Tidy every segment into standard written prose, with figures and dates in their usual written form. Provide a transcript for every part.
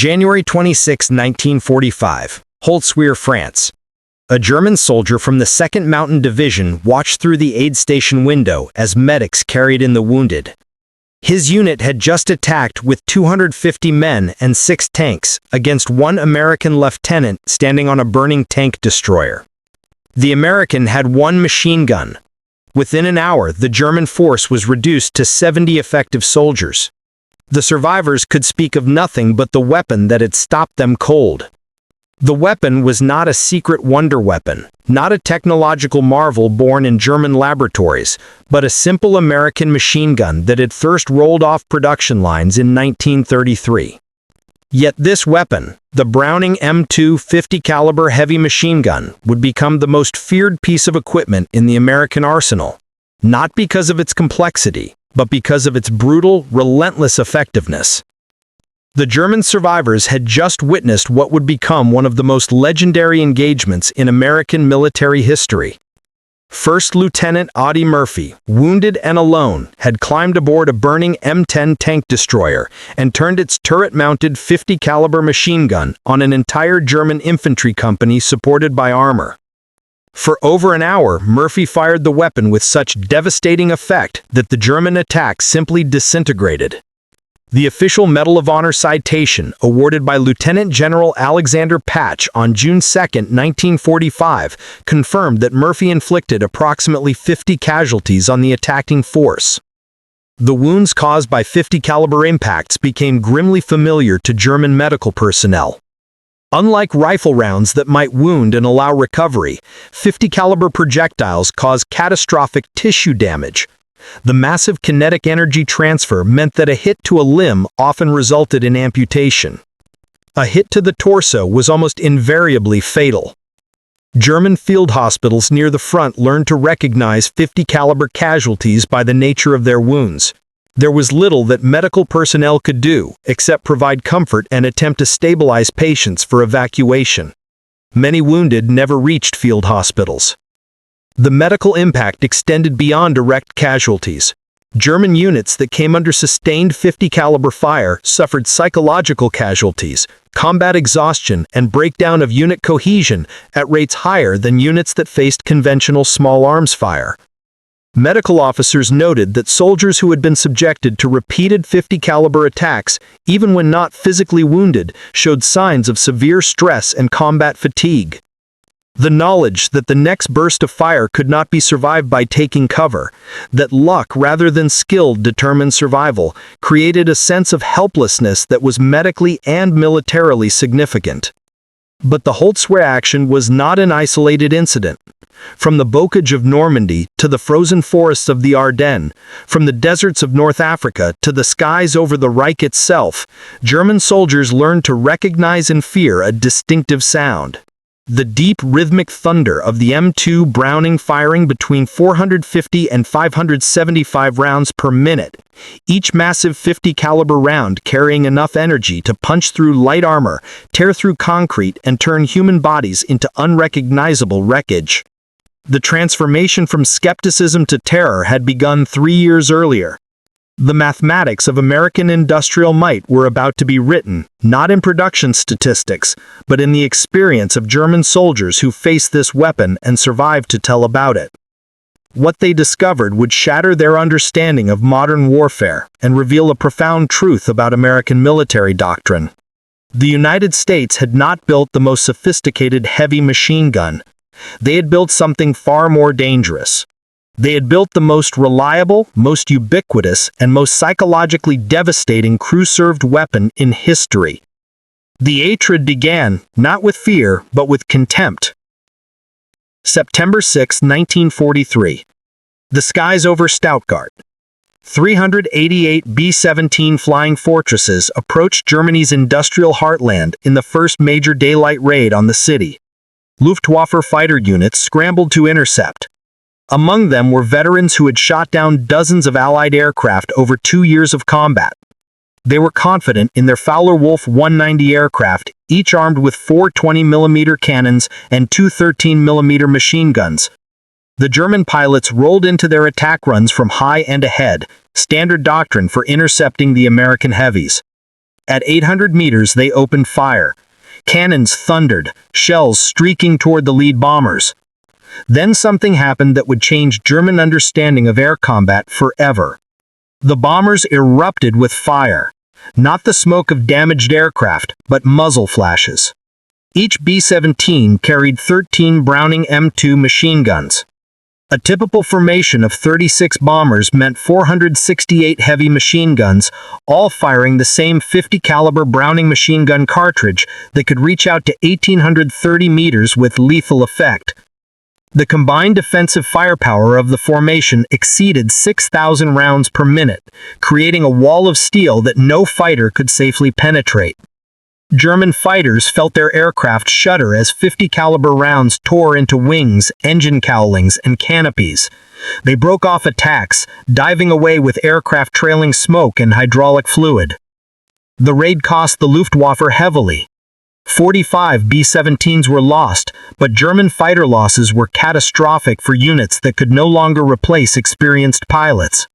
January 26, 1945, Holzwihr, France. A German soldier from the 2nd Mountain Division watched through the aid station window as medics carried in the wounded. His unit had just attacked with 250 men and 6 tanks against one American lieutenant standing on a burning tank destroyer. The American had 1 machine gun. Within an hour, the German force was reduced to 70 effective soldiers. The survivors could speak of nothing but the weapon that had stopped them cold. The weapon was not a secret wonder weapon, not a technological marvel born in German laboratories, but a simple American machine gun that had first rolled off production lines in 1933. Yet this weapon, the Browning M2 50 caliber heavy machine gun, would become the most feared piece of equipment in the American arsenal, not because of its complexity, but because of its brutal, relentless effectiveness. The German survivors had just witnessed what would become one of the most legendary engagements in American military history. First Lieutenant Audie Murphy, wounded and alone, had climbed aboard a burning M10 tank destroyer and turned its turret-mounted 50 caliber machine gun on an entire German infantry company supported by armor. For over an hour, Murphy fired the weapon with such devastating effect that the German attack simply disintegrated. The official Medal of Honor citation, awarded by Lieutenant General Alexander Patch on June 2, 1945, confirmed that Murphy inflicted approximately 50 casualties on the attacking force. The wounds caused by 50 caliber impacts became grimly familiar to German medical personnel. Unlike rifle rounds that might wound and allow recovery, 50 caliber projectiles cause catastrophic tissue damage. The massive kinetic energy transfer meant that a hit to a limb often resulted in amputation. A hit to the torso was almost invariably fatal. German field hospitals near the front learned to recognize 50 caliber casualties by the nature of their wounds. There was little that medical personnel could do, except provide comfort and attempt to stabilize patients for evacuation. Many wounded never reached field hospitals. The medical impact extended beyond direct casualties. German units that came under sustained 50 caliber fire suffered psychological casualties, combat exhaustion, and breakdown of unit cohesion at rates higher than units that faced conventional small arms fire. Medical officers noted that soldiers who had been subjected to repeated 50 caliber attacks, even when not physically wounded, showed signs of severe stress and combat fatigue. The knowledge that the next burst of fire could not be survived by taking cover, that luck rather than skill determined survival, created a sense of helplessness that was medically and militarily significant. But the Holzwihr action was not an isolated incident. From the bocage of Normandy to the frozen forests of the Ardennes, from the deserts of North Africa to the skies over the Reich itself, German soldiers learned to recognize and fear a distinctive sound. The deep rhythmic thunder of the M2 Browning firing between 450 and 575 rounds per minute, each massive 50 caliber round carrying enough energy to punch through light armor, tear through concrete, and turn human bodies into unrecognizable wreckage. The transformation from skepticism to terror had begun 3 years earlier. The mathematics of American industrial might were about to be written, not in production statistics, but in the experience of German soldiers who faced this weapon and survived to tell about it. What they discovered would shatter their understanding of modern warfare and reveal a profound truth about American military doctrine. The United States had not built the most sophisticated heavy machine gun. They had built something far more dangerous. They had built the most reliable, most ubiquitous, and most psychologically devastating crew-served weapon in history. The hatred began, not with fear, but with contempt. September 6, 1943. The skies over Stuttgart. 388 B-17 Flying Fortresses approached Germany's industrial heartland in the first major daylight raid on the city. Luftwaffe fighter units scrambled to intercept. Among them were veterans who had shot down dozens of Allied aircraft over 2 years of combat. They were confident in their Fowler-Wolf 190 aircraft, each armed with 4 20mm cannons and 2 13mm machine guns. The German pilots rolled into their attack runs from high and ahead, standard doctrine for intercepting the American heavies. At 800 meters, they opened fire. Cannons thundered, shells streaking toward the lead bombers. Then something happened that would change German understanding of air combat forever. The bombers erupted with fire. Not the smoke of damaged aircraft, but muzzle flashes. Each B-17 carried 13 Browning M2 machine guns. A typical formation of 36 bombers meant 468 heavy machine guns, all firing the same 50 caliber Browning machine gun cartridge that could reach out to 1,830 meters with lethal effect. The combined defensive firepower of the formation exceeded 6,000 rounds per minute, creating a wall of steel that no fighter could safely penetrate. German fighters felt their aircraft shudder as 50 caliber rounds tore into wings, engine cowlings, and canopies. They broke off attacks, diving away with aircraft trailing smoke and hydraulic fluid. The raid cost the Luftwaffe heavily. 45 B-17s were lost, but German fighter losses were catastrophic for units that could no longer replace experienced pilots.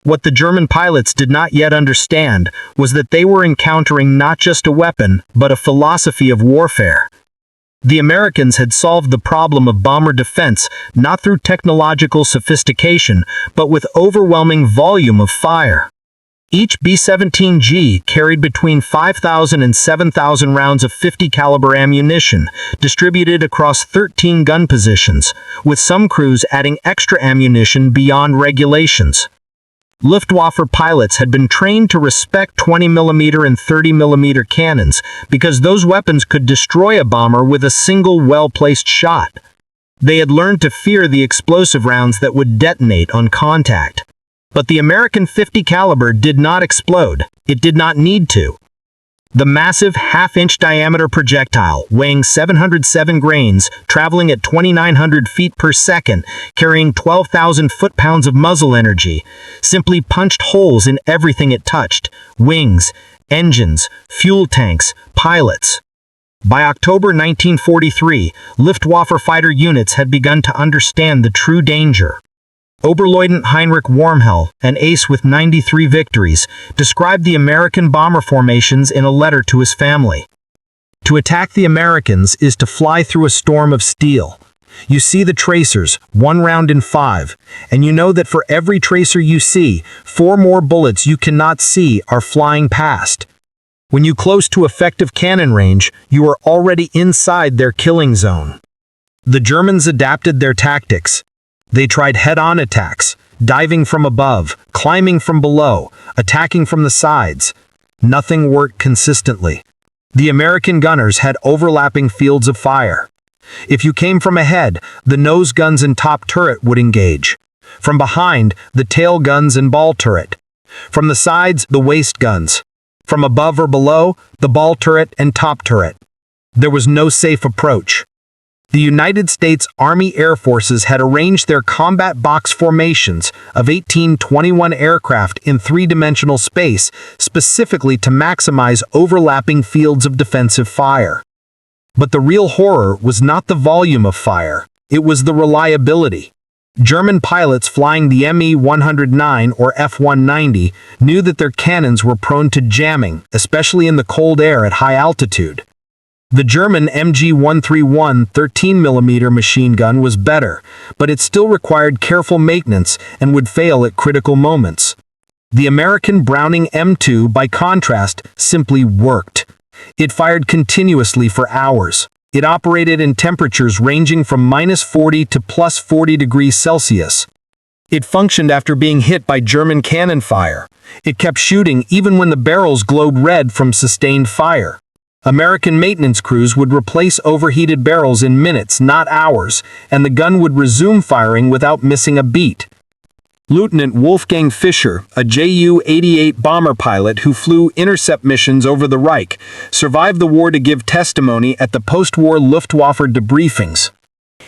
What the German pilots did not yet understand was that they were encountering not just a weapon, but a philosophy of warfare. The Americans had solved the problem of bomber defense not through technological sophistication, but with overwhelming volume of fire. Each B-17G carried between 5,000 and 7,000 rounds of 50 caliber ammunition, distributed across 13 gun positions, with some crews adding extra ammunition beyond regulations. Luftwaffe pilots had been trained to respect 20mm and 30mm cannons because those weapons could destroy a bomber with a single well-placed shot. They had learned to fear the explosive rounds that would detonate on contact. But the American 50 caliber did not explode. It did not need to. The massive half-inch diameter projectile, weighing 707 grains, traveling at 2,900 feet per second, carrying 12,000 foot-pounds of muzzle energy, simply punched holes in everything it touched: wings, engines, fuel tanks, pilots. By October 1943, Luftwaffe fighter units had begun to understand the true danger. Oberleutnant Heinrich Wormhell, an ace with 93 victories, described the American bomber formations in a letter to his family. To attack the Americans is to fly through a storm of steel. You see the tracers, 1 round in 5, and you know that for every tracer you see, 4 more bullets you cannot see are flying past. When you close to effective cannon range, you are already inside their killing zone. The Germans adapted their tactics. They tried head-on attacks, diving from above, climbing from below, attacking from the sides. Nothing worked consistently. The American gunners had overlapping fields of fire. If you came from ahead, the nose guns and top turret would engage. From behind, the tail guns and ball turret. From the sides, the waist guns. From above or below, the ball turret and top turret. There was no safe approach. The United States Army Air Forces had arranged their combat box formations of 1821 aircraft in 3-dimensional space specifically to maximize overlapping fields of defensive fire. But the real horror was not the volume of fire, it was the reliability. German pilots flying the Me-109 or F-190 knew that their cannons were prone to jamming, especially in the cold air at high altitude. The German MG-131 13mm machine gun was better, but it still required careful maintenance and would fail at critical moments. The American Browning M2, by contrast, simply worked. It fired continuously for hours. It operated in temperatures ranging from -40 to +40 degrees Celsius. It functioned after being hit by German cannon fire. It kept shooting even when the barrels glowed red from sustained fire. American maintenance crews would replace overheated barrels in minutes, not hours, and the gun would resume firing without missing a beat. Lieutenant Wolfgang Fischer, a Ju-88 bomber pilot who flew intercept missions over the Reich, survived the war to give testimony at the post-war Luftwaffe debriefings.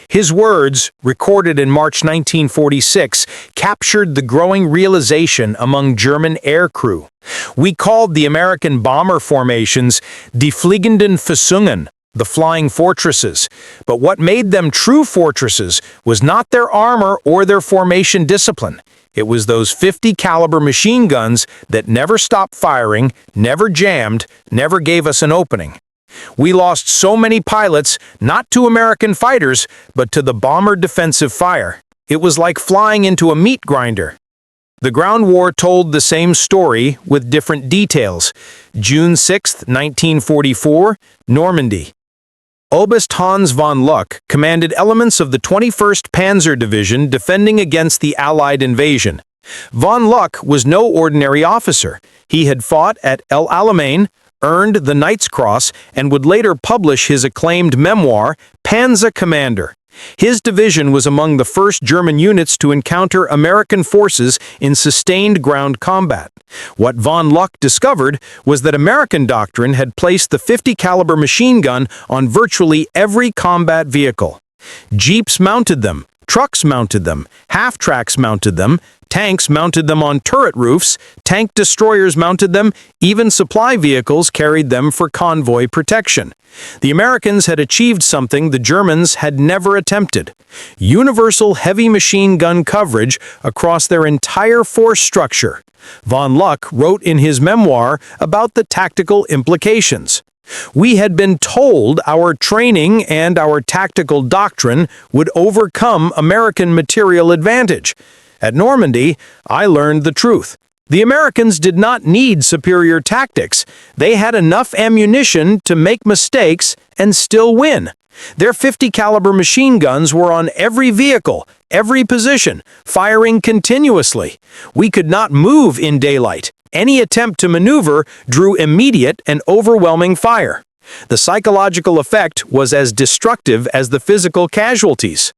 His words, recorded in March 1946, captured the growing realization among German aircrew. We called the American bomber formations Die Fliegenden Festungen, the flying fortresses. But what made them true fortresses was not their armor or their formation discipline. It was those 50 caliber machine guns that never stopped firing, never jammed, never gave us an opening. We lost so many pilots, not to American fighters, but to the bomber defensive fire. It was like flying into a meat grinder. The ground war told the same story with different details. June 6, 1944, Normandy. Oberst Hans von Luck commanded elements of the 21st Panzer Division defending against the Allied invasion. Von Luck was no ordinary officer. He had fought at El Alamein, earned the Knight's Cross, and would later publish his acclaimed memoir, Panzer Commander. His division was among the first German units to encounter American forces in sustained ground combat. What von Luck discovered was that American doctrine had placed the 50 caliber machine gun on virtually every combat vehicle. Jeeps mounted them, trucks mounted them, half-tracks mounted them, tanks mounted them on turret roofs, tank destroyers mounted them, even supply vehicles carried them for convoy protection. The Americans had achieved something the Germans had never attempted: universal heavy machine gun coverage across their entire force structure. Von Luck wrote in his memoir about the tactical implications. We had been told our training and our tactical doctrine would overcome American material advantage. At Normandy, I learned the truth. The Americans did not need superior tactics. They had enough ammunition to make mistakes and still win. Their 50 caliber machine guns were on every vehicle, every position, firing continuously. We could not move in daylight. Any attempt to maneuver drew immediate and overwhelming fire. The psychological effect was as destructive as the physical casualties.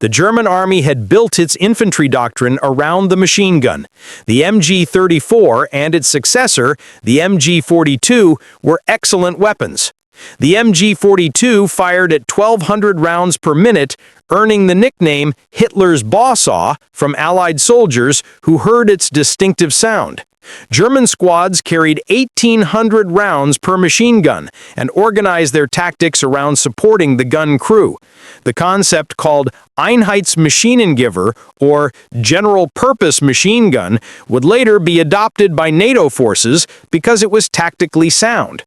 The German army had built its infantry doctrine around the machine gun. The MG-34 and its successor, the MG-42, were excellent weapons. The MG-42 fired at 1,200 rounds per minute, earning the nickname Hitler's Bawsaw from Allied soldiers who heard its distinctive sound. German squads carried 1,800 rounds per machine gun and organized their tactics around supporting the gun crew. The concept called Einheitsmaschinengewehr, or general-purpose machine gun, would later be adopted by NATO forces because it was tactically sound.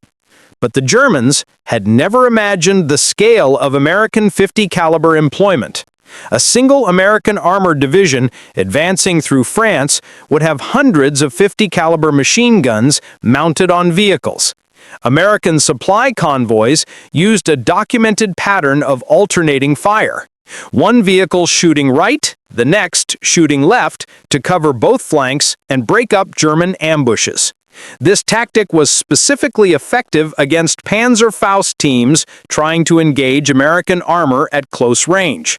But the Germans had never imagined the scale of American 50 caliber employment. A single American armored division advancing through France would have hundreds of 50 caliber machine guns mounted on vehicles. American supply convoys used a documented pattern of alternating fire. One vehicle shooting right, the next shooting left to cover both flanks and break up German ambushes. This tactic was specifically effective against Panzerfaust teams trying to engage American armor at close range.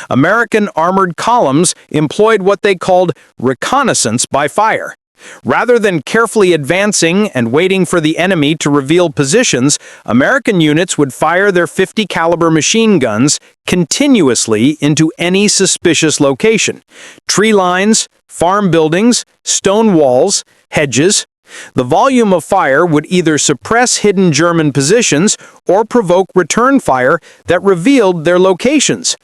American armored columns employed what they called reconnaissance by fire. Rather than carefully advancing and waiting for the enemy to reveal positions, American units would fire their 50 caliber machine guns continuously into any suspicious location. Tree lines, farm buildings, stone walls, hedges. The volume of fire would either suppress hidden German positions or provoke return fire that revealed their locations.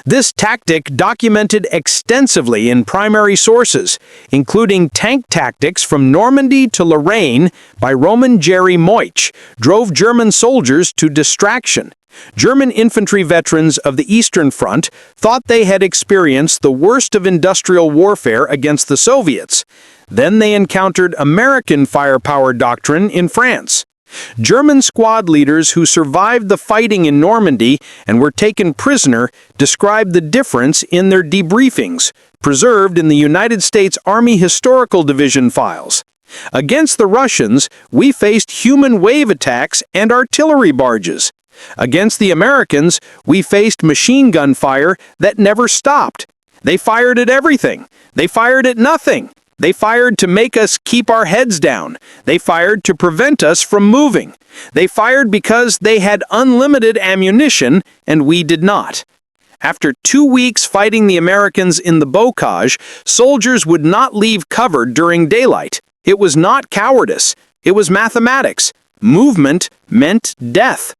This tactic, documented extensively in primary sources, including tank tactics from Normandy to Lorraine by Roman Jerry Moich, drove German soldiers to distraction. German infantry veterans of the Eastern Front thought they had experienced the worst of industrial warfare against the Soviets. Then they encountered American firepower doctrine in France. German squad leaders who survived the fighting in Normandy and were taken prisoner described the difference in their debriefings, preserved in the United States Army Historical Division files. Against the Russians, we faced human wave attacks and artillery barges. Against the Americans, we faced machine gun fire that never stopped. They fired at everything. They fired at nothing. They fired to make us keep our heads down. They fired to prevent us from moving. They fired because they had unlimited ammunition and we did not. After 2 weeks fighting the Americans in the bocage, soldiers would not leave cover during daylight. It was not cowardice. It was mathematics. Movement meant death.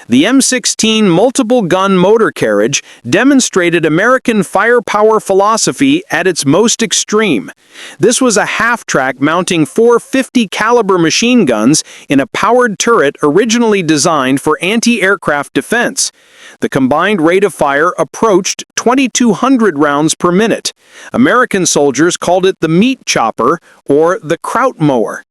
The M16 multiple-gun motor carriage demonstrated American firepower philosophy at its most extreme. This was a half-track mounting 450 caliber machine guns in a powered turret originally designed for anti-aircraft defense. The combined rate of fire approached 2,200 rounds per minute. American soldiers called it the meat chopper or the kraut mower.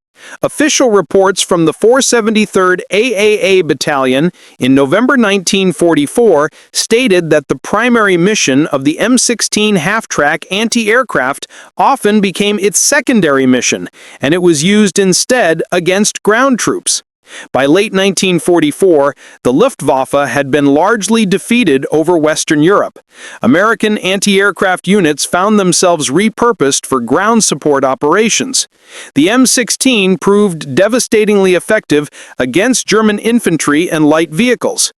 Official reports from the 473rd AAA Battalion in November 1944 stated that the primary mission of the M16 half-track anti-aircraft often became its secondary mission, and it was used instead against ground troops. By late 1944, the Luftwaffe had been largely defeated over Western Europe. American anti-aircraft units found themselves repurposed for ground support operations. The M16 proved devastatingly effective against German infantry and light vehicles.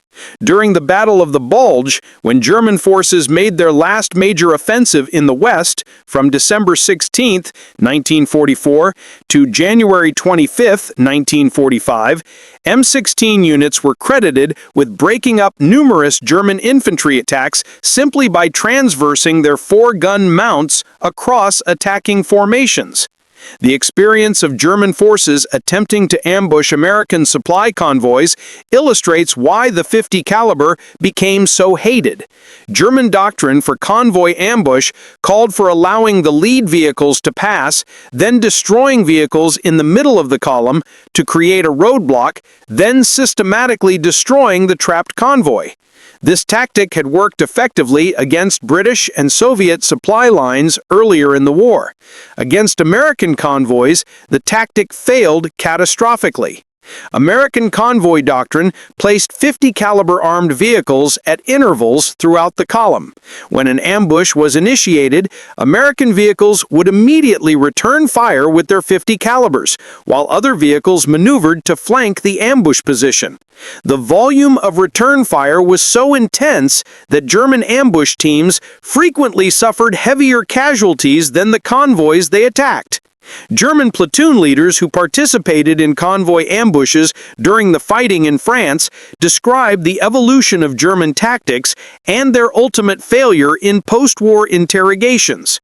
During the Battle of the Bulge, when German forces made their last major offensive in the West from December 16, 1944 to January 25, 1945, M16 units were credited with breaking up numerous German infantry attacks simply by transversing their four-gun mounts across attacking formations. The experience of German forces attempting to ambush American supply convoys illustrates why the .50 caliber became so hated. German doctrine for convoy ambush called for allowing the lead vehicles to pass, then destroying vehicles in the middle of the column to create a roadblock, then systematically destroying the trapped convoy. This tactic had worked effectively against British and Soviet supply lines earlier in the war. Against American convoys, the tactic failed catastrophically. American convoy doctrine placed .50 caliber armed vehicles at intervals throughout the column. When an ambush was initiated, American vehicles would immediately return fire with their .50 calibers, while other vehicles maneuvered to flank the ambush position. The volume of return fire was so intense that German ambush teams frequently suffered heavier casualties than the convoys they attacked. German platoon leaders who participated in convoy ambushes during the fighting in France described the evolution of German tactics and their ultimate failure in post-war interrogations.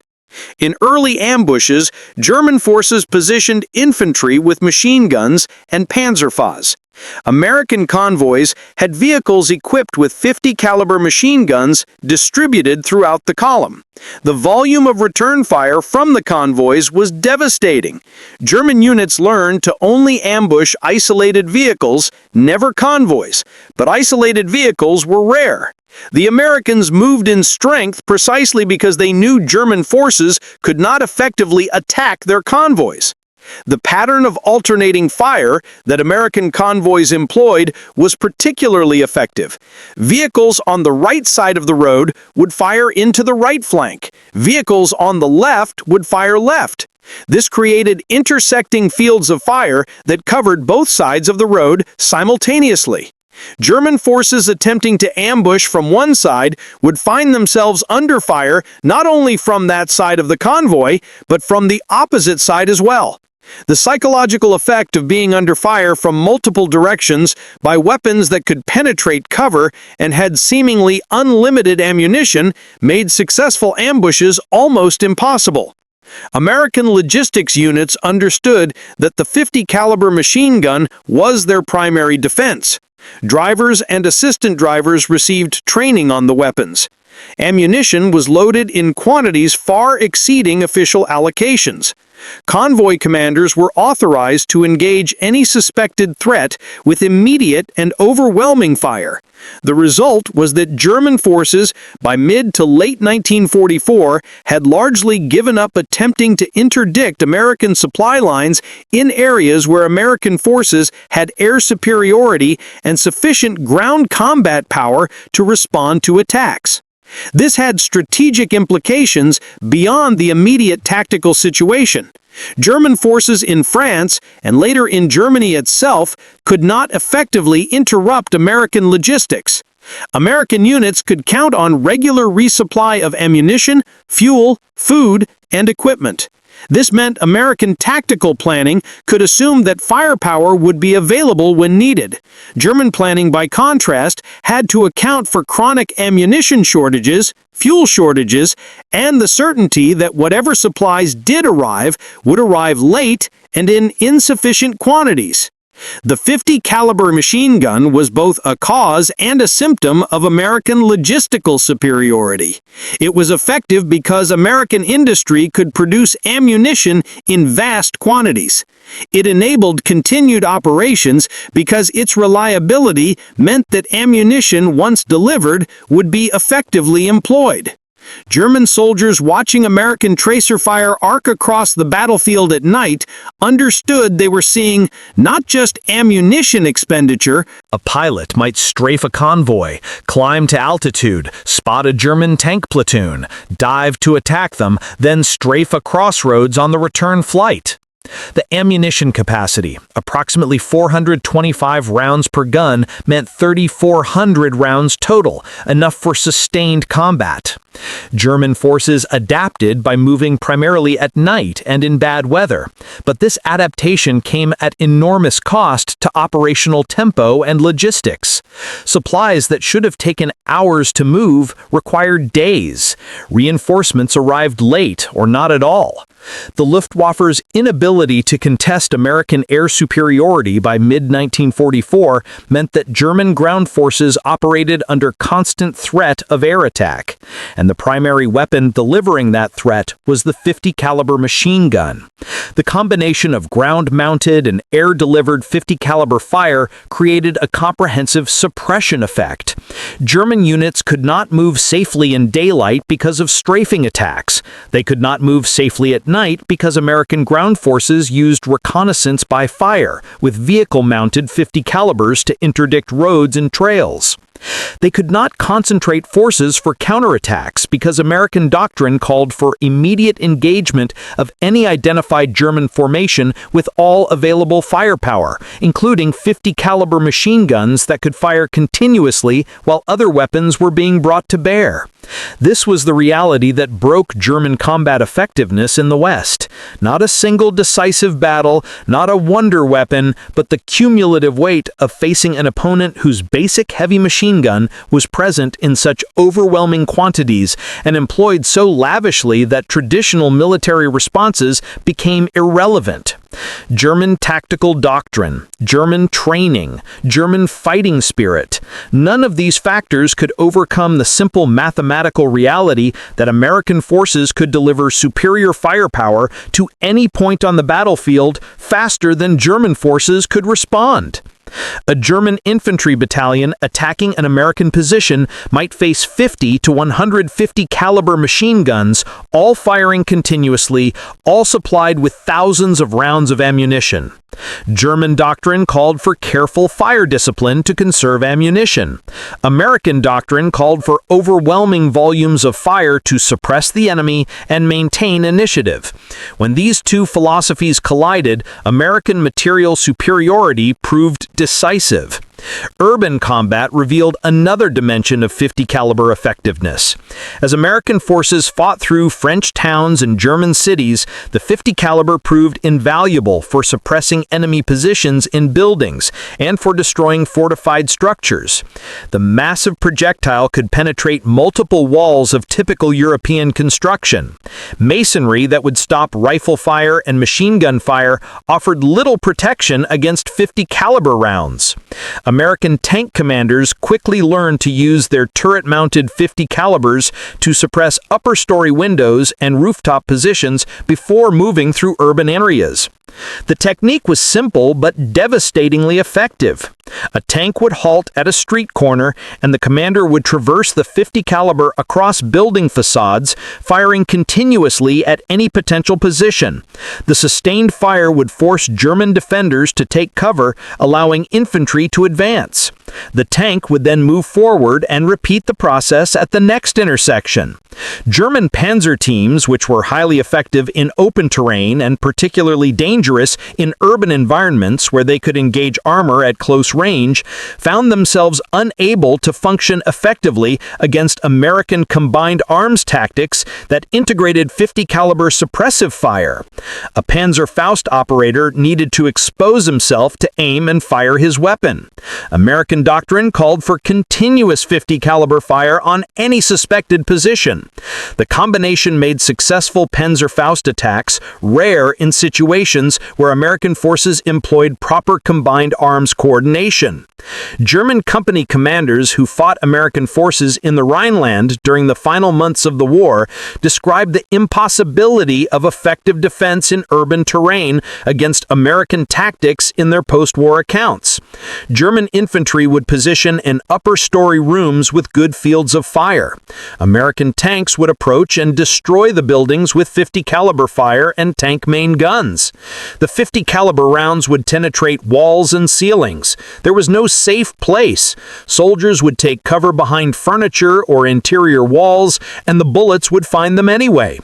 In early ambushes, German forces positioned infantry with machine guns and Panzerfaust. American convoys had vehicles equipped with .50 caliber machine guns distributed throughout the column. The volume of return fire from the convoys was devastating. German units learned to only ambush isolated vehicles, never convoys, but isolated vehicles were rare. The Americans moved in strength precisely because they knew German forces could not effectively attack their convoys. The pattern of alternating fire that American convoys employed was particularly effective. Vehicles on the right side of the road would fire into the right flank. Vehicles on the left would fire left. This created intersecting fields of fire that covered both sides of the road simultaneously. German forces attempting to ambush from one side would find themselves under fire not only from that side of the convoy, but from the opposite side as well. The psychological effect of being under fire from multiple directions by weapons that could penetrate cover and had seemingly unlimited ammunition made successful ambushes almost impossible. American logistics units understood that the .50 caliber machine gun was their primary defense. Drivers and assistant drivers received training on the weapons. Ammunition was loaded in quantities far exceeding official allocations. Convoy commanders were authorized to engage any suspected threat with immediate and overwhelming fire. The result was that German forces, by mid to late 1944, had largely given up attempting to interdict American supply lines in areas where American forces had air superiority and sufficient ground combat power to respond to attacks. This had strategic implications beyond the immediate tactical situation. German forces in France, and later in Germany itself, could not effectively interrupt American logistics. American units could count on regular resupply of ammunition, fuel, food, and equipment. This meant American tactical planning could assume that firepower would be available when needed. German planning, by contrast, had to account for chronic ammunition shortages, fuel shortages, and the certainty that whatever supplies did arrive would arrive late and in insufficient quantities. The .50 caliber machine gun was both a cause and a symptom of American logistical superiority. It was effective because American industry could produce ammunition in vast quantities. It enabled continued operations because its reliability meant that ammunition, once delivered, would be effectively employed. German soldiers watching American tracer fire arc across the battlefield at night understood they were seeing not just ammunition expenditure. A pilot might strafe a convoy, climb to altitude, spot a German tank platoon, dive to attack them, then strafe a crossroads on the return flight. The ammunition capacity, approximately 425 rounds per gun, meant 3,400 rounds total, enough for sustained combat. German forces adapted by moving primarily at night and in bad weather, but this adaptation came at enormous cost to operational tempo and logistics. Supplies that should have taken hours to move required days. Reinforcements arrived late or not at all. The Luftwaffe's inability to contest American air superiority by mid-1944 meant that German ground forces operated under constant threat of air attack, and the primary weapon delivering that threat was the .50 caliber machine gun. The combination of ground-mounted and air-delivered .50 caliber fire created a comprehensive suppression effect. German units could not move safely in daylight because of strafing attacks. They could not move safely at night because American ground forces used reconnaissance by fire with vehicle-mounted .50 calibers to interdict roads and trails. They could not concentrate forces for counterattacks because American doctrine called for immediate engagement of any identified German formation with all available firepower, including .50 caliber machine guns that could fire continuously while other weapons were being brought to bear. This was the reality that broke German combat effectiveness in the West. Not a single decisive battle, not a wonder weapon, but the cumulative weight of facing an opponent whose basic heavy machine gun was present in such overwhelming quantities and employed so lavishly that traditional military responses became irrelevant. German tactical doctrine, German training, German fighting spirit. None of these factors could overcome the simple mathematical reality that American forces could deliver superior firepower to any point on the battlefield faster than German forces could respond. A German infantry battalion attacking an American position might face 50 to 150 caliber machine guns, all firing continuously, all supplied with thousands of rounds of ammunition. German doctrine called for careful fire discipline to conserve ammunition. American doctrine called for overwhelming volumes of fire to suppress the enemy and maintain initiative. When these two philosophies collided, American material superiority proved decisive. Urban combat revealed another dimension of .50 caliber effectiveness. As American forces fought through French towns and German cities, the .50 caliber proved invaluable for suppressing enemy positions in buildings and for destroying fortified structures. The massive projectile could penetrate multiple walls of typical European construction. Masonry that would stop rifle fire and machine gun fire offered little protection against .50 caliber rounds. American tank commanders quickly learned to use their turret-mounted .50 calibers to suppress upper-story windows and rooftop positions before moving through urban areas. The technique was simple but devastatingly effective. A tank would halt at a street corner, and the commander would traverse the .50 caliber across building facades, firing continuously at any potential position. The sustained fire would force German defenders to take cover, allowing infantry to advance. The tank would then move forward and repeat the process at the next intersection. German panzer teams, which were highly effective in open terrain and particularly dangerous in urban environments where they could engage armor at close range, found themselves unable to function effectively against American combined arms tactics that integrated 50 caliber suppressive fire. A Panzerfaust operator needed to expose himself to aim and fire his weapon. American doctrine called for continuous 50 caliber fire on any suspected position. The combination made successful Panzerfaust attacks rare in situations where American forces employed proper combined arms coordination. German company commanders who fought American forces in the Rhineland during the final months of the war described the impossibility of effective defense in urban terrain against American tactics in their post-war accounts. German infantry would position in upper-story rooms with good fields of fire. American tanks would approach and destroy the buildings with 50 caliber fire and tank main guns. The 50 caliber rounds would penetrate walls and ceilings. There was no safe place. Soldiers would take cover behind furniture or interior walls, and the bullets would find them anyway.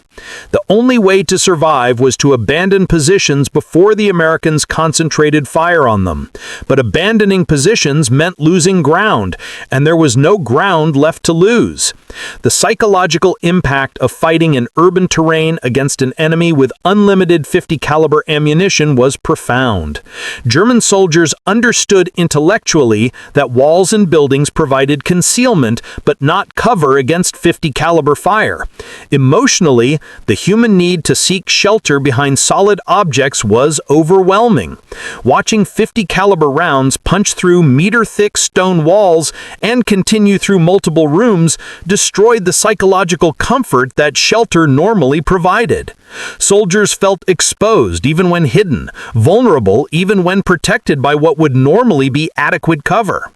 The only way to survive was to abandon positions before the Americans concentrated fire on them. But abandoning positions meant losing ground, and there was no ground left to lose. The psychological impact of fighting in urban terrain against an enemy with unlimited 50 caliber ammunition was profound. German soldiers understood intellectually that walls and buildings provided concealment but not cover against 50 caliber fire. Emotionally, the human need to seek shelter behind solid objects was overwhelming. Watching 50 caliber rounds punch through meter-thick stone walls and continue through multiple rooms destroyed the psychological comfort that shelter normally provided. Soldiers felt exposed even when hidden, vulnerable even when protected by what would normally be adequate cover.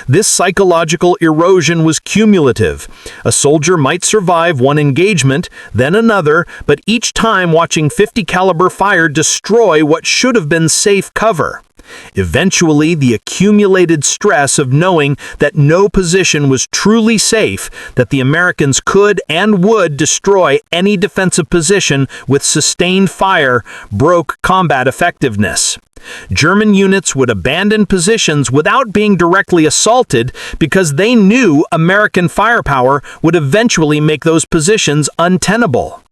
This psychological erosion was cumulative. A soldier might survive one engagement, then another, but each time watching 50 caliber fire destroy what should have been safe cover. Eventually, the accumulated stress of knowing that no position was truly safe, that the Americans could and would destroy any defensive position with sustained fire, broke combat effectiveness. German units would abandon positions without being directly assaulted because they knew American firepower would eventually make those positions untenable.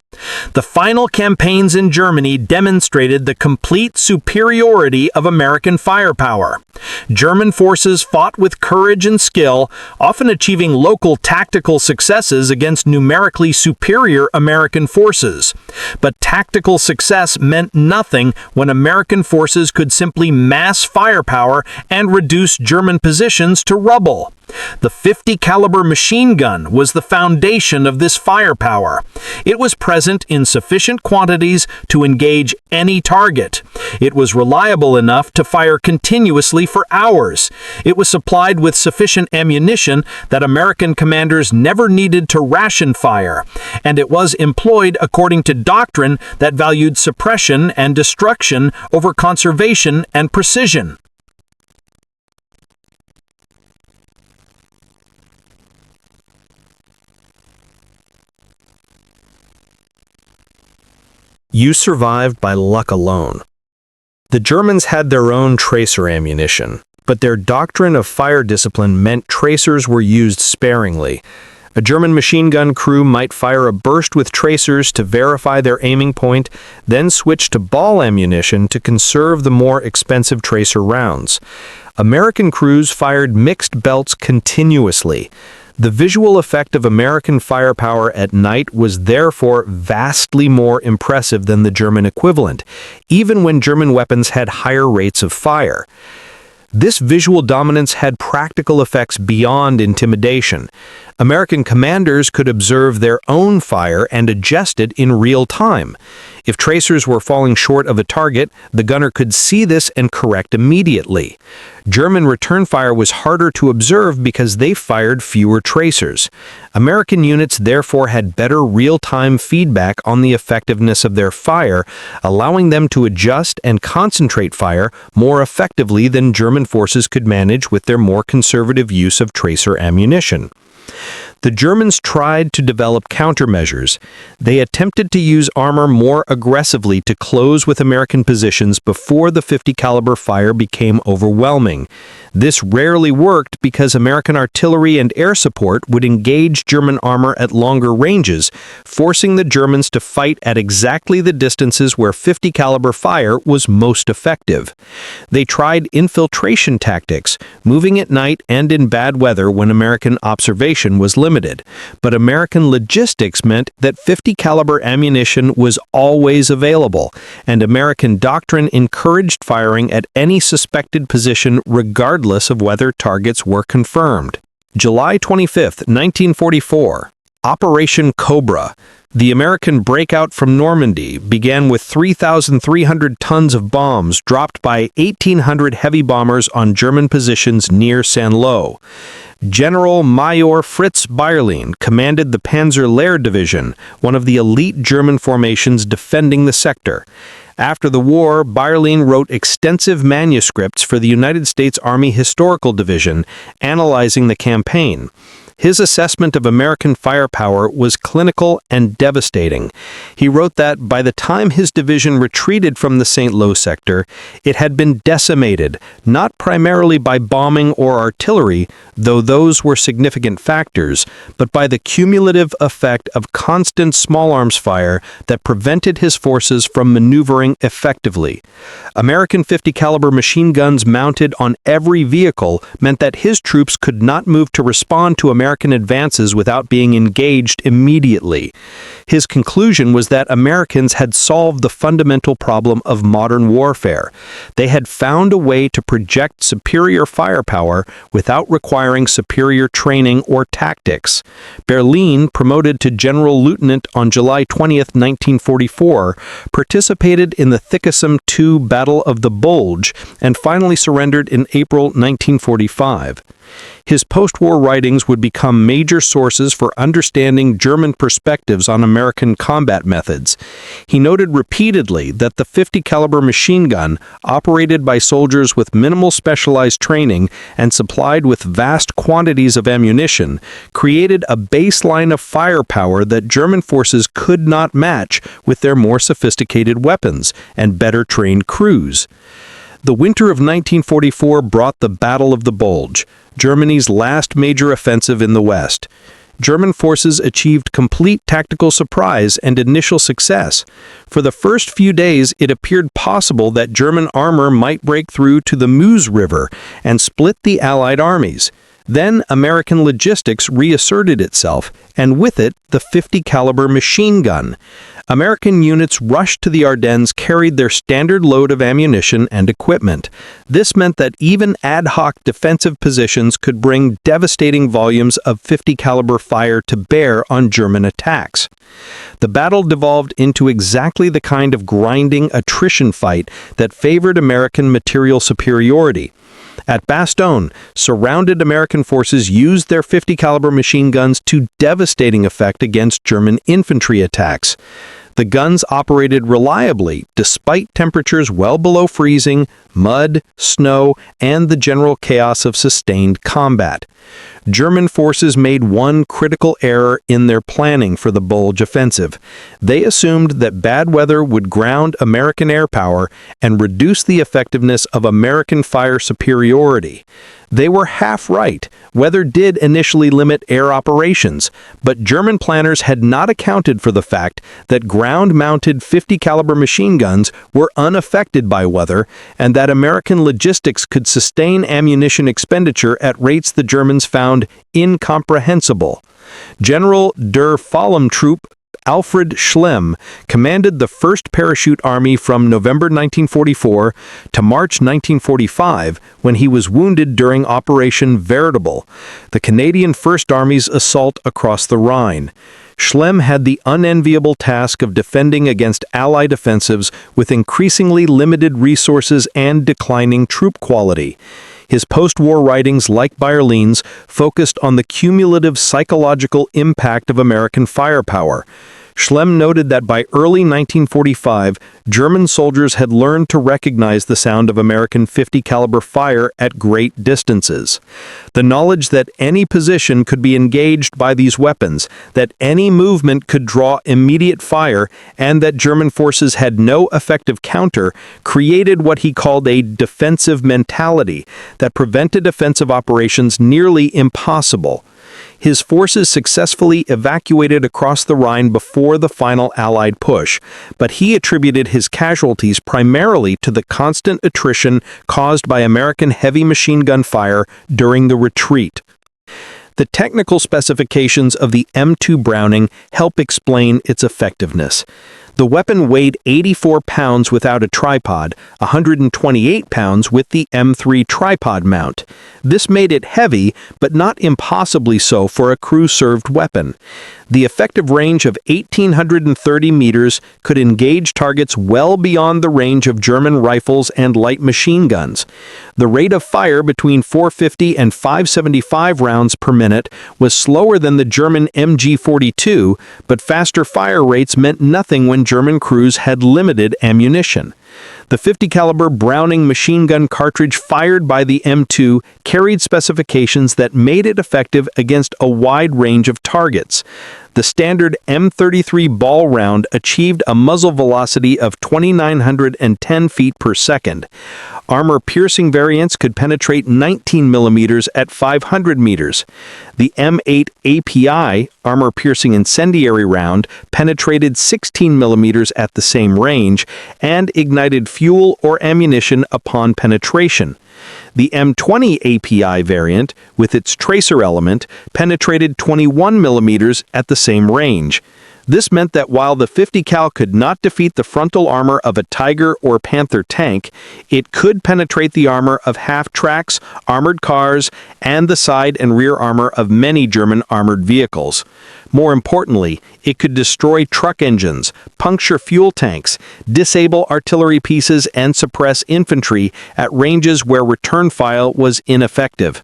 The final campaigns in Germany demonstrated the complete superiority of American firepower. German forces fought with courage and skill, often achieving local tactical successes against numerically superior American forces. But tactical success meant nothing when American forces could simply mass firepower and reduce German positions to rubble. The 50 caliber machine gun was the foundation of this firepower. It was present in sufficient quantities to engage any target. It was reliable enough to fire continuously for hours. It was supplied with sufficient ammunition that American commanders never needed to ration fire, and it was employed according to doctrine that valued suppression and destruction over conservation and precision. You survived by luck alone. The Germans had their own tracer ammunition, but their doctrine of fire discipline meant tracers were used sparingly. A German machine gun crew might fire a burst with tracers to verify their aiming point, then switch to ball ammunition to conserve the more expensive tracer rounds. American crews fired mixed belts continuously. The visual effect of American firepower at night was therefore vastly more impressive than the German equivalent, even when German weapons had higher rates of fire. This visual dominance had practical effects beyond intimidation. American commanders could observe their own fire and adjust it in real time. If tracers were falling short of a target, the gunner could see this and correct immediately. German return fire was harder to observe because they fired fewer tracers. American units therefore had better real-time feedback on the effectiveness of their fire, allowing them to adjust and concentrate fire more effectively than German forces could manage with their more conservative use of tracer ammunition. The Germans tried to develop countermeasures. They attempted to use armor more aggressively to close with American positions before the .50 caliber fire became overwhelming. This rarely worked because American artillery and air support would engage German armor at longer ranges, forcing the Germans to fight at exactly the distances where .50 caliber fire was most effective. They tried infiltration tactics, moving at night and in bad weather when American observation was limited, but American logistics meant that .50 caliber ammunition was always available, and American doctrine encouraged firing at any suspected position regardless of whether targets were confirmed. July 25, 1944. Operation Cobra. The American breakout from Normandy began with 3,300 tons of bombs dropped by 1,800 heavy bombers on German positions near Saint-Lô. General Major Fritz Bayerlein commanded the Panzer Lehr Division, one of the elite German formations defending the sector. After the war, Bayerlein wrote extensive manuscripts for the United States Army Historical Division, analyzing the campaign. His assessment of American firepower was clinical and devastating. He wrote that by the time his division retreated from the St. Louis sector, it had been decimated, not primarily by bombing or artillery, though those were significant factors, but by the cumulative effect of constant small arms fire that prevented his forces from maneuvering effectively. American .50 caliber machine guns mounted on every vehicle meant that his troops could not move to respond to American advances without being engaged immediately. His conclusion was that Americans had solved the fundamental problem of modern warfare. They had found a way to project superior firepower without requiring superior training or tactics. Bayerlein, promoted to general lieutenant on July 20, 1944, participated in the Thickesum II Battle of the Bulge and finally surrendered in April 1945. His post-war writings would become major sources for understanding German perspectives on American combat methods. He noted repeatedly that the .50 caliber machine gun, operated by soldiers with minimal specialized training and supplied with vast quantities of ammunition, created a baseline of firepower that German forces could not match with their more sophisticated weapons and better trained crews. The winter of 1944 brought the Battle of the Bulge, Germany's last major offensive in the West. German forces achieved complete tactical surprise and initial success. For the first few days, it appeared possible that German armor might break through to the Meuse River and split the Allied armies. Then American logistics reasserted itself, and with it, the .50 caliber machine gun. American units rushed to the Ardennes carried their standard load of ammunition and equipment. This meant that even ad hoc defensive positions could bring devastating volumes of .50 caliber fire to bear on German attacks. The battle devolved into exactly the kind of grinding attrition fight that favored American material superiority. At Bastogne, surrounded American forces used their .50 caliber machine guns to devastating effect against German infantry attacks. The guns operated reliably despite temperatures well below freezing, mud, snow, and the general chaos of sustained combat. German forces made one critical error in their planning for the Bulge offensive. They assumed that bad weather would ground American air power and reduce the effectiveness of American fire superiority. They were half right. Weather did initially limit air operations, but German planners had not accounted for the fact that ground-mounted .50 caliber machine guns were unaffected by weather and that American logistics could sustain ammunition expenditure at rates the Germans found incomprehensible. General der Fallschirmtruppe Alfred Schlemm commanded the 1st Parachute Army from November 1944 to March 1945 when he was wounded during Operation Veritable, the Canadian First Army's assault across the Rhine. Schlemm had the unenviable task of defending against Allied offensives with increasingly limited resources and declining troop quality. His post-war writings, like Bayerlein's, focused on the cumulative psychological impact of American firepower. Schlemm noted that by early 1945, German soldiers had learned to recognize the sound of American .50 caliber fire at great distances. The knowledge that any position could be engaged by these weapons, that any movement could draw immediate fire, and that German forces had no effective counter, created what he called a defensive mentality that prevented offensive operations nearly impossible. His forces successfully evacuated across the Rhine before the final Allied push, but he attributed his casualties primarily to the constant attrition caused by American heavy machine gun fire during the retreat. The technical specifications of the M2 Browning help explain its effectiveness. The weapon weighed 84 pounds without a tripod, 128 pounds with the M3 tripod mount. This made it heavy, but not impossibly so for a crew-served weapon. The effective range of 1,830 meters could engage targets well beyond the range of German rifles and light machine guns. The rate of fire between 450 and 575 rounds per minute was slower than the German MG-42, but faster fire rates meant nothing when German crews had limited ammunition. The .50 caliber Browning machine gun cartridge fired by the M2 carried specifications that made it effective against a wide range of targets. The standard M33 ball round achieved a muzzle velocity of 2,910 feet per second. Armor-piercing variants could penetrate 19 millimeters at 500 meters. The M8 API, armor-piercing incendiary round, penetrated 16 millimeters at the same range and ignited fuel or ammunition upon penetration. The M20 API variant, with its tracer element, penetrated 21 millimeters at the same range. This meant that while the .50 cal could not defeat the frontal armor of a Tiger or Panther tank, it could penetrate the armor of half-tracks, armored cars, and the side and rear armor of many German armored vehicles. More importantly, it could destroy truck engines, puncture fuel tanks, disable artillery pieces, and suppress infantry at ranges where return fire was ineffective.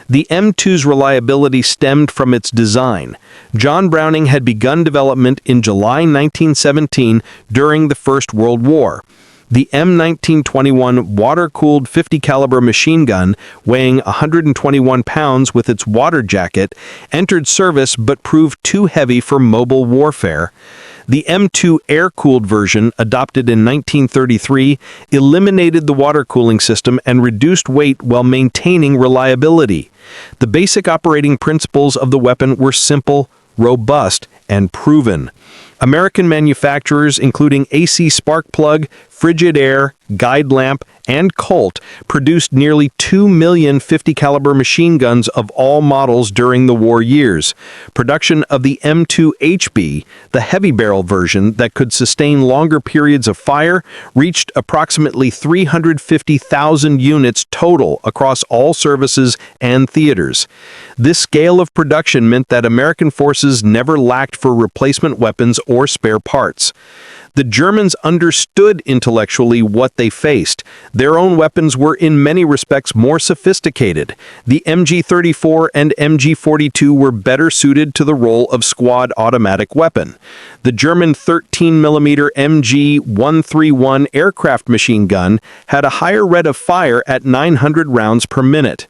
The M2's reliability stemmed from its design. John Browning had begun development in July 1917 during the First World War. The M1921 water-cooled .50 caliber machine gun, weighing 121 pounds with its water jacket, entered service but proved too heavy for mobile warfare. The M2 air-cooled version, adopted in 1933, eliminated the water cooling system and reduced weight while maintaining reliability. The basic operating principles of the weapon were simple, robust, and proven. American manufacturers, including AC Sparkplug, Frigid Air, Guide Lamp, and Colt, produced nearly 2 million .50 caliber machine guns of all models during the war years. Production of the M2 HB, the heavy barrel version that could sustain longer periods of fire, reached approximately 350,000 units total across all services and theaters. This scale of production meant that American forces never lacked for replacement weapons or spare parts. The Germans understood intellectually what they faced. Their own weapons were in many respects more sophisticated. The MG-34 and MG-42 were better suited to the role of squad automatic weapon. The German 13mm MG-131 aircraft machine gun had a higher rate of fire at 900 rounds per minute.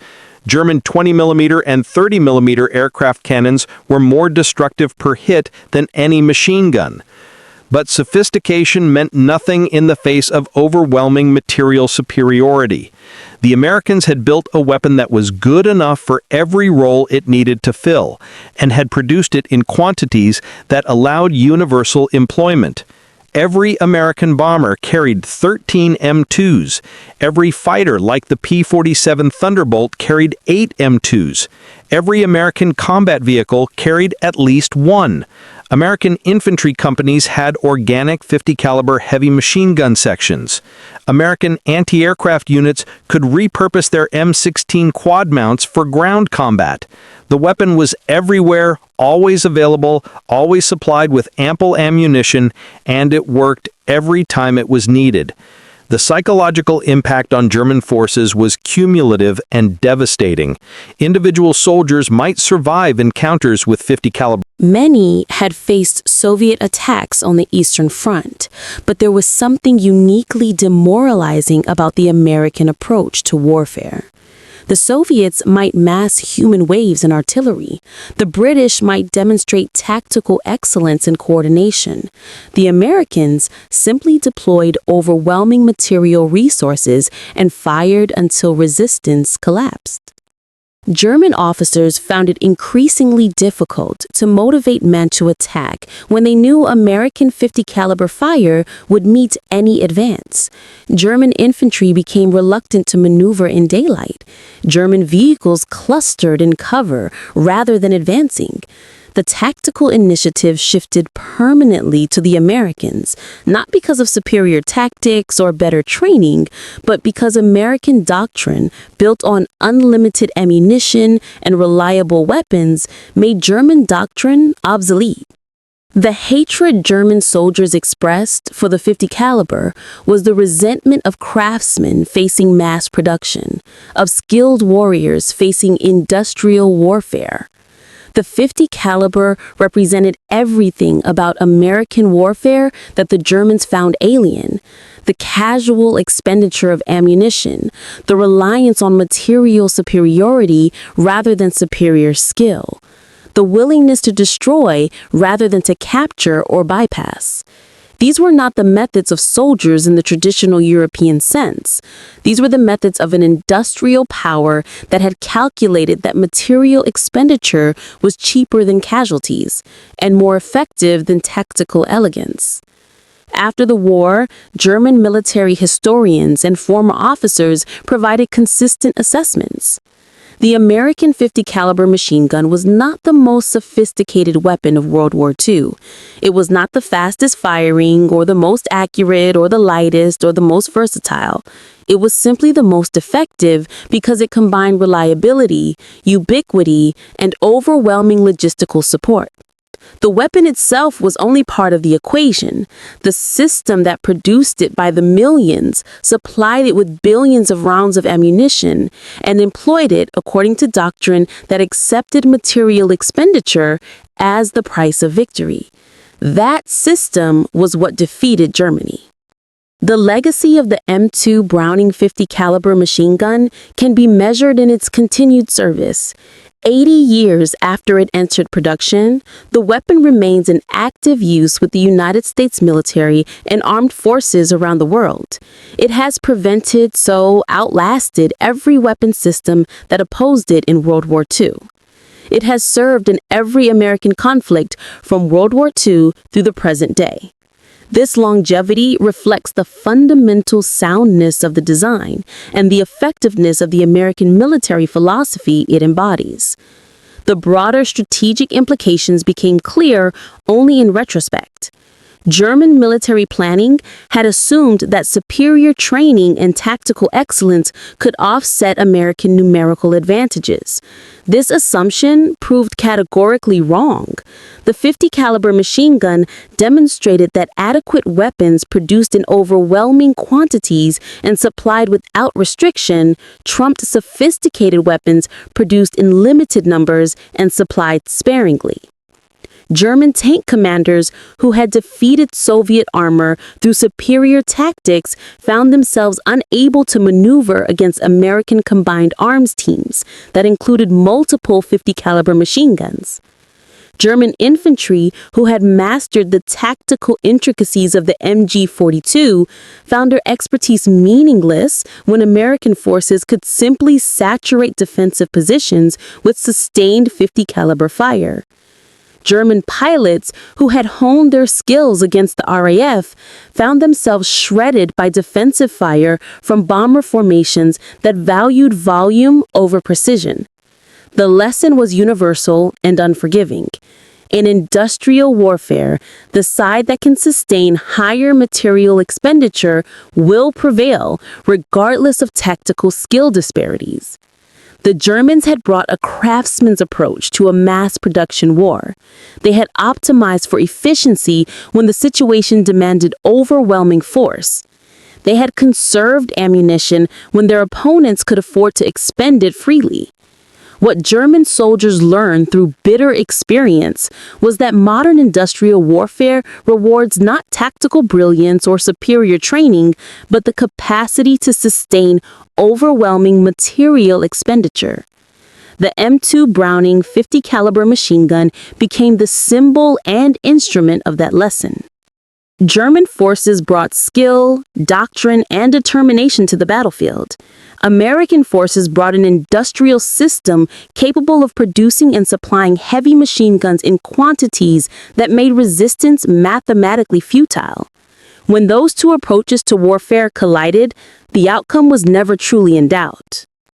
German 20mm and 30mm aircraft cannons were more destructive per hit than any machine gun. But sophistication meant nothing in the face of overwhelming material superiority. The Americans had built a weapon that was good enough for every role it needed to fill, and had produced it in quantities that allowed universal employment. Every American bomber carried 13 M2s. Every fighter, like the P-47 Thunderbolt, carried 8 M2s. Every American combat vehicle carried at least one. American infantry companies had organic .50 caliber heavy machine gun sections. American anti-aircraft units could repurpose their M16 quad mounts for ground combat. The weapon was everywhere, always available, always supplied with ample ammunition, and it worked every time it was needed. The psychological impact on German forces was cumulative and devastating. Individual soldiers might survive encounters with 50 caliber. Many had faced Soviet attacks on the Eastern Front, but there was something uniquely demoralizing about the American approach to warfare. The Soviets might mass human waves and artillery. The British might demonstrate tactical excellence and coordination. The Americans simply deployed overwhelming material resources and fired until resistance collapsed. German officers found it increasingly difficult to motivate men to attack when they knew American 50 caliber fire would meet any advance. German infantry became reluctant to maneuver in daylight. German vehicles clustered in cover rather than advancing. The tactical initiative shifted permanently to the Americans, not because of superior tactics or better training, but because American doctrine, built on unlimited ammunition and reliable weapons, made German doctrine obsolete. The hatred German soldiers expressed for the 50 caliber was the resentment of craftsmen facing mass production, of skilled warriors facing industrial warfare. The 50 caliber represented everything about American warfare that the Germans found alien: the casual expenditure of ammunition, the reliance on material superiority rather than superior skill, the willingness to destroy rather than to capture or bypass. These were not the methods of soldiers in the traditional European sense. These were the methods of an industrial power that had calculated that material expenditure was cheaper than casualties and more effective than tactical elegance. After the war, German military historians and former officers provided consistent assessments. The American 50 caliber machine gun was not the most sophisticated weapon of World War II. It was not the fastest firing or the most accurate or the lightest or the most versatile. It was simply the most effective because it combined reliability, ubiquity, and overwhelming logistical support. The weapon itself was only part of the equation. The system that produced it by the millions supplied it with billions of rounds of ammunition and employed it according to doctrine that accepted material expenditure as the price of victory. That system was what defeated Germany. The legacy of the M2 Browning 50 caliber machine gun can be measured in its continued service. 80 years after it entered production, the weapon remains in active use with the United States military and armed forces around the world. It has outlasted every weapon system that opposed it in World War II. It has served in every American conflict from World War II through the present day. This longevity reflects the fundamental soundness of the design and the effectiveness of the American military philosophy it embodies. The broader strategic implications became clear only in retrospect. German military planning had assumed that superior training and tactical excellence could offset American numerical advantages. This assumption proved categorically wrong. The 50 caliber machine gun demonstrated that adequate weapons produced in overwhelming quantities and supplied without restriction trumped sophisticated weapons produced in limited numbers and supplied sparingly. German tank commanders who had defeated Soviet armor through superior tactics found themselves unable to maneuver against American combined arms teams that included multiple 50 caliber machine guns. German infantry who had mastered the tactical intricacies of the MG-42 found their expertise meaningless when American forces could simply saturate defensive positions with sustained 50 caliber fire. German pilots who had honed their skills against the RAF found themselves shredded by defensive fire from bomber formations that valued volume over precision. The lesson was universal and unforgiving. In industrial warfare, the side that can sustain higher material expenditure will prevail regardless of tactical skill disparities. The Germans had brought a craftsman's approach to a mass production war. They had optimized for efficiency when the situation demanded overwhelming force. They had conserved ammunition when their opponents could afford to expend it freely. What German soldiers learned through bitter experience was that modern industrial warfare rewards not tactical brilliance or superior training, but the capacity to sustain overwhelming material expenditure. The M2 Browning 50 caliber machine gun became the symbol and instrument of that lesson. German forces brought skill, doctrine, and determination to the battlefield. American forces brought an industrial system capable of producing and supplying heavy machine guns in quantities that made resistance mathematically futile. When those two approaches to warfare collided, the outcome was never truly in doubt.